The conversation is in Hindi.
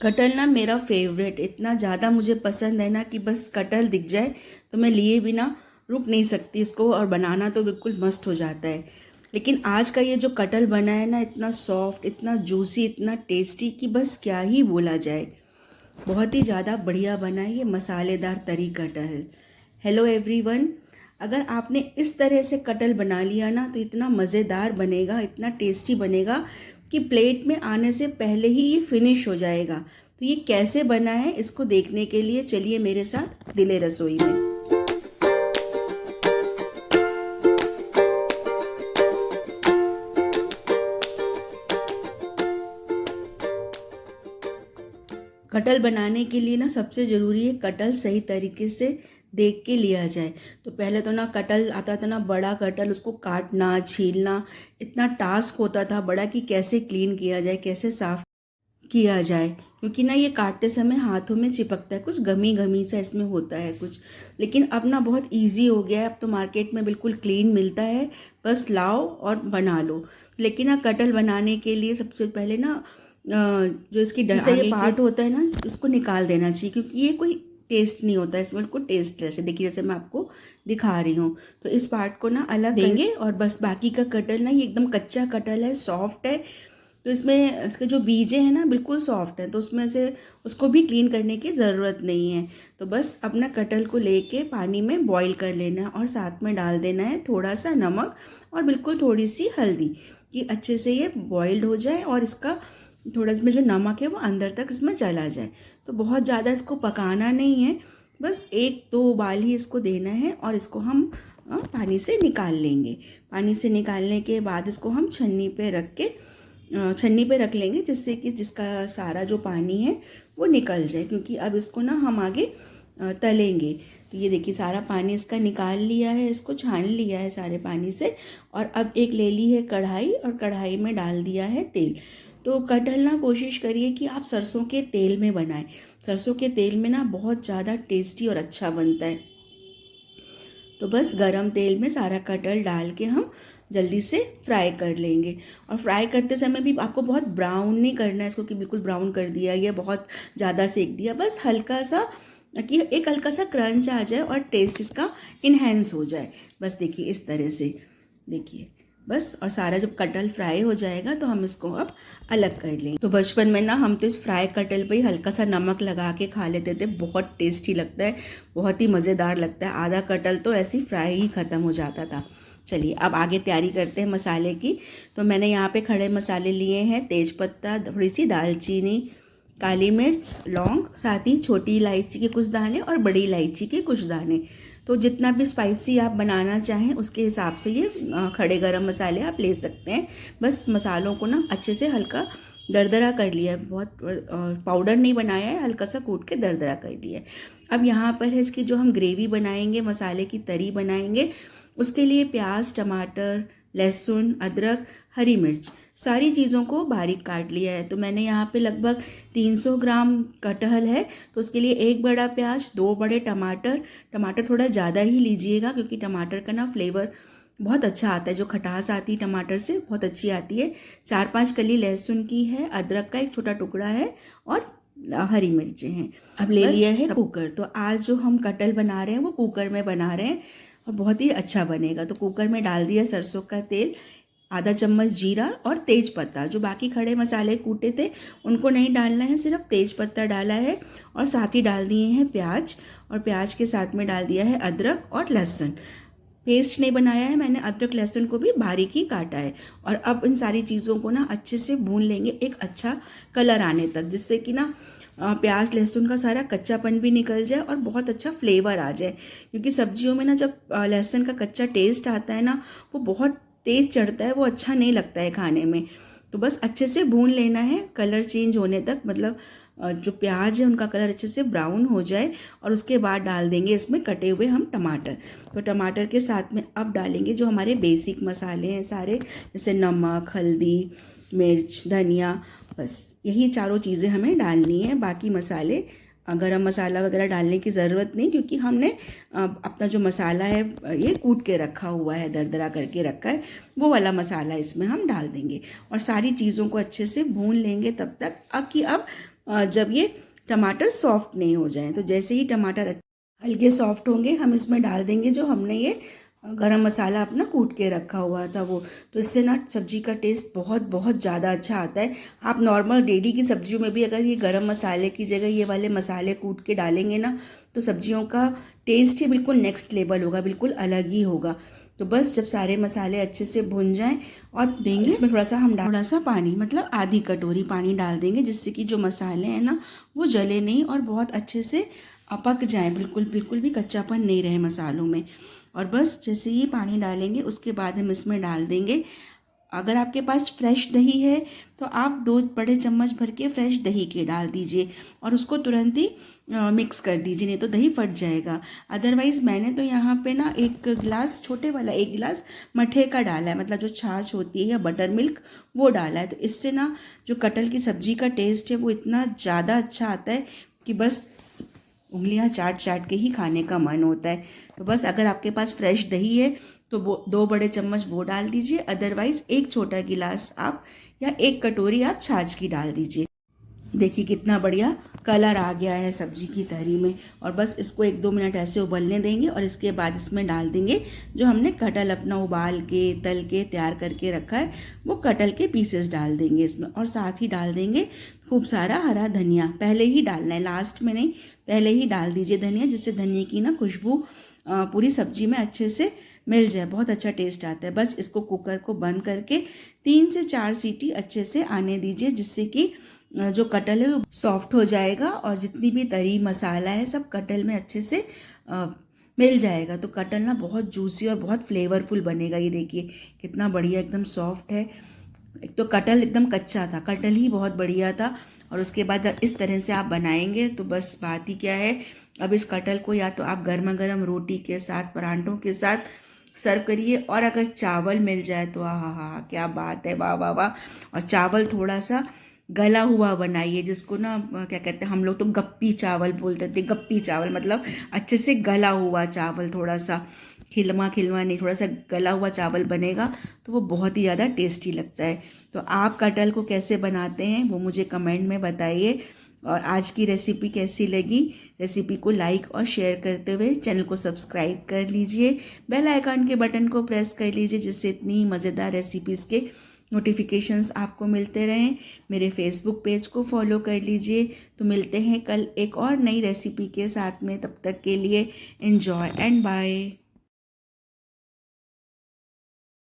कटहल ना मेरा फेवरेट, इतना ज़्यादा मुझे पसंद है ना कि बस कटहल दिख जाए तो मैं लिए बिना रुक नहीं सकती इसको, और बनाना तो बिल्कुल मस्त हो जाता है। लेकिन आज का ये जो कटहल बना है ना, इतना सॉफ्ट, इतना जूसी, इतना टेस्टी कि बस क्या ही बोला जाए। बहुत ही ज़्यादा बढ़िया बना है ये मसालेदार तरी कटहल। हेलो एवरीवन, अगर आपने इस तरह से कटहल बना लिया ना तो इतना मज़ेदार बनेगा, इतना टेस्टी बनेगा कि प्लेट में आने से पहले ही ये फिनिश हो जाएगा। तो ये कैसे बना है इसको देखने के लिए चलिए मेरे साथ दिले रसोई में। कटहल बनाने के लिए ना सबसे ज़रूरी है कटहल सही तरीके से देख के लिया जाए। तो पहले तो ना कटहल आता था ना बड़ा कटहल, उसको काटना छीलना इतना टास्क होता था बड़ा कि कैसे क्लीन किया जाए, कैसे साफ किया जाए, क्योंकि ना ये काटते समय हाथों में चिपकता है, कुछ गमी गमी सा इसमें होता है कुछ। लेकिन अब ना बहुत इजी हो गया है, अब तो मार्केट में बिल्कुल क्लीन मिलता है, बस लाओ और बना लो। लेकिन ना कटहल बनाने के लिए सबसे पहले ना जो इसकी जैसे ये पार्ट होता है ना उसको निकाल देना चाहिए, क्योंकि ये कोई टेस्ट नहीं होता है इसमें, बिल्कुल टेस्टलेस है। देखिए जैसे मैं आपको दिखा रही हूँ, तो इस पार्ट को ना अलग देंगे और बस बाकी का कटहल ना ये एकदम कच्चा कटहल है, सॉफ्ट है। तो इसमें इसके जो बीजे हैं ना बिल्कुल सॉफ्ट हैं, तो उसमें से उसको भी क्लीन करने की ज़रूरत नहीं है। तो बस अपना कटहल को लेके पानी में बॉईल कर लेना है और साथ में डाल देना है थोड़ा सा नमक और बिल्कुल थोड़ी सी हल्दी, कि अच्छे से ये बॉइल्ड हो जाए और इसका थोड़ा इसमें जो नमक है वो अंदर तक इसमें चला जाए। तो बहुत ज़्यादा इसको पकाना नहीं है, बस एक दो उबाल ही इसको देना है और इसको हम पानी से निकाल लेंगे। पानी से निकालने के बाद इसको हम छन्नी पे रख लेंगे, जिससे कि जिसका सारा जो पानी है वो निकल जाए, क्योंकि अब इसको ना हम आगे तलेंगे। तो ये देखिए सारा पानी इसका निकाल लिया है, इसको छान लिया है सारे पानी से। और अब एक ले ली है कढ़ाई और कढ़ाई में डाल दिया है तेल। तो कटहल ना कोशिश करिए कि आप सरसों के तेल में बनाएं। सरसों के तेल में ना बहुत ज़्यादा टेस्टी और अच्छा बनता है। तो बस गरम तेल में सारा कटहल डाल के हम जल्दी से फ्राई कर लेंगे। और फ्राई करते समय भी आपको बहुत ब्राउन नहीं करना है इसको, कि बिल्कुल ब्राउन कर दिया या बहुत ज़्यादा सेक दिया, बस हल्का सा, कि एक हल्का सा क्रंच आ जाए और टेस्ट इसका इन्हेंस हो जाए। बस देखिए इस तरह से, देखिए बस। और सारा जब कटहल फ्राई हो जाएगा तो हम इसको अब अलग कर लेंगे। तो बचपन में ना हम तो इस फ्राई कटहल पे ही हल्का सा नमक लगा के खा लेते थे, बहुत टेस्टी लगता है, बहुत ही मज़ेदार लगता है। आधा कटहल तो ऐसे ही फ्राई ही ख़त्म हो जाता था। चलिए अब आगे तैयारी करते हैं मसाले की। तो मैंने यहाँ पे खड़े मसाले लिए हैं, तेज़पत्ता, थोड़ी सी दालचीनी, काली मिर्च, लौंग, साथ ही छोटी इलायची के कुछ दाने और बड़ी इलायची के कुछ दाने। तो जितना भी स्पाइसी आप बनाना चाहें उसके हिसाब से ये खड़े गरम मसाले आप ले सकते हैं। बस मसालों को ना अच्छे से हल्का दरदरा कर लिया है, बहुत पाउडर नहीं बनाया है, हल्का सा कूट के दरदरा कर लिया है। अब यहाँ पर है इसकी जो हम ग्रेवी बनाएंगे, मसाले की तरी बनाएंगे, उसके लिए प्याज, टमाटर, लहसुन, अदरक, हरी मिर्च, सारी चीज़ों को बारीक काट लिया है। तो मैंने यहाँ पे लगभग 300 ग्राम कटहल है, तो उसके लिए एक बड़ा प्याज, दो बड़े टमाटर, टमाटर थोड़ा ज़्यादा ही लीजिएगा क्योंकि टमाटर का ना फ्लेवर बहुत अच्छा आता है, जो खटास आती है टमाटर से बहुत अच्छी आती है। 4-5 कली लहसुन की है, अदरक का एक छोटा टुकड़ा है और हरी मिर्चें हैं। अब ले लिया है कुकर। तो आज जो हम कटहल बना रहे हैं वो कुकर में बना रहे हैं और बहुत ही अच्छा बनेगा। तो कुकर में डाल दिया सरसों का तेल, आधा चम्मच जीरा और तेज पत्ता, जो बाकी खड़े मसाले कूटे थे उनको नहीं डालना है, सिर्फ तेज पत्ता डाला है। और साथ ही डाल दिए हैं प्याज, और प्याज के साथ में डाल दिया है अदरक और लहसुन। पेस्ट नहीं बनाया है मैंने, अदरक लहसुन को भी बारीक ही काटा है। और अब इन सारी चीज़ों को ना अच्छे से भून लेंगे एक अच्छा कलर आने तक, जिससे कि ना प्याज लहसुन का सारा कच्चापन भी निकल जाए और बहुत अच्छा फ्लेवर आ जाए। क्योंकि सब्जियों में ना जब लहसुन का कच्चा टेस्ट आता है ना वो बहुत तेज़ चढ़ता है, वो अच्छा नहीं लगता है खाने में। तो बस अच्छे से भून लेना है कलर चेंज होने तक, मतलब जो प्याज है उनका कलर अच्छे से ब्राउन हो जाए। और उसके बाद डाल देंगे इसमें कटे हुए हम टमाटर। तो टमाटर के साथ में अब डालेंगे जो हमारे बेसिक मसाले हैं सारे, जैसे नमक, हल्दी, मिर्च, धनिया, बस यही चारों चीज़ें हमें डालनी है। बाकी मसाले गरम मसाला वगैरह डालने की ज़रूरत नहीं, क्योंकि हमने अपना जो मसाला है ये कूट के रखा हुआ है, दरदरा करके रखा है, वो वाला मसाला इसमें हम डाल देंगे और सारी चीज़ों को अच्छे से भून लेंगे तब तक कि अब जब ये टमाटर सॉफ्ट नहीं हो जाए। तो जैसे ही टमाटर हल्के सॉफ्ट होंगे हम इसमें डाल देंगे जो हमने ये गरम मसाला अपना कूट के रखा हुआ था वो। तो इससे ना सब्जी का टेस्ट बहुत बहुत ज़्यादा अच्छा आता है। आप नॉर्मल डेली की सब्जियों में भी अगर ये गरम मसाले की जगह ये वाले मसाले कूट के डालेंगे ना तो सब्जियों का टेस्ट ही बिल्कुल नेक्स्ट लेवल होगा, बिल्कुल अलग ही होगा। तो बस जब सारे मसाले अच्छे से भुन जाएं और देंगे इसमें थोड़ा सा पानी, मतलब आधी कटोरी पानी डाल देंगे जिससे कि जो मसाले हैं ना वो जले नहीं और बहुत अच्छे से पक जाएं, बिल्कुल बिल्कुल भी कच्चापन नहीं रहे मसालों में। और बस जैसे ही पानी डालेंगे उसके बाद हम इसमें डाल देंगे, अगर आपके पास फ्रेश दही है तो आप 2 बड़े चम्मच भर के फ्रेश दही के डाल दीजिए और उसको तुरंत ही मिक्स कर दीजिए, नहीं तो दही फट जाएगा। अदरवाइज़ मैंने तो यहाँ पे ना 1 गिलास, छोटे वाला 1 गिलास मठे का डाला है, मतलब जो छाछ होती है या बटर मिल्क वो डाला है। तो इससे ना जो कटहल की सब्ज़ी का टेस्ट है वो इतना ज़्यादा अच्छा आता है कि बस उंगलियां चाट चाट के ही खाने का मन होता है। तो बस अगर आपके पास फ्रेश दही है तो वो 2 बड़े चम्मच वो डाल दीजिए, अदरवाइज़ 1 छोटा गिलास आप या 1 कटोरी आप छाछ की डाल दीजिए। देखिए कितना बढ़िया कलर आ गया है सब्जी की तरी में। और बस इसको 1-2 मिनट ऐसे उबलने देंगे और इसके बाद इसमें डाल देंगे जो हमने कटहल अपना उबाल के तल के तैयार करके रखा है, वो कटहल के पीसेस डाल देंगे इसमें। और साथ ही डाल देंगे खूब सारा हरा धनिया, पहले ही डालना है, लास्ट में नहीं, पहले ही डाल दीजिए धनिया, जिससे धनिया की ना खुशबू पूरी सब्जी में अच्छे से मिल जाए, बहुत अच्छा टेस्ट आता है। बस इसको कुकर को बंद करके 3 से 4 सीटी अच्छे से आने दीजिए, जिससे कि जो कटहल है वो सॉफ्ट हो जाएगा और जितनी भी तरी मसाला है सब कटहल में अच्छे से मिल जाएगा। तो कटहल ना बहुत जूसी और बहुत फ्लेवरफुल बनेगा। ये देखिए कितना बढ़िया एकदम सॉफ्ट है। एक तो कटहल एकदम कच्चा था, कटहल ही बहुत बढ़िया था। और उसके बाद इस तरह से आप बनाएंगे तो बस बात ही क्या है। अब इस कटहल को या तो आप गर्मा गर्म रोटी के साथ, परांठों के साथ सर्व करिए, और अगर चावल मिल जाए तो आहा क्या बात है, वाह वाह वाह। और चावल थोड़ा सा गला हुआ बनाइए, जिसको ना क्या कहते हैं हम लोग तो गप्पी चावल बोलते थे, गप्पी चावल मतलब अच्छे से गला हुआ चावल, थोड़ा सा खिलवा खिलवा नहीं, थोड़ा सा गला हुआ चावल बनेगा तो वो बहुत ही ज़्यादा टेस्टी लगता है। तो आप कटहल को कैसे बनाते हैं वो मुझे कमेंट में बताइए। और आज की रेसिपी कैसी लगी, रेसिपी को लाइक और शेयर करते हुए चैनल को सब्सक्राइब कर लीजिए, बेल आइकन के बटन को प्रेस कर लीजिए, जिससे इतनी मज़ेदार रेसिपीज़ के नोटिफिकेशंस आपको मिलते रहें। मेरे फेसबुक पेज को फॉलो कर लीजिए। तो मिलते हैं कल एक और नई रेसिपी के साथ में, तब तक के लिए एंजॉय एंड बाय।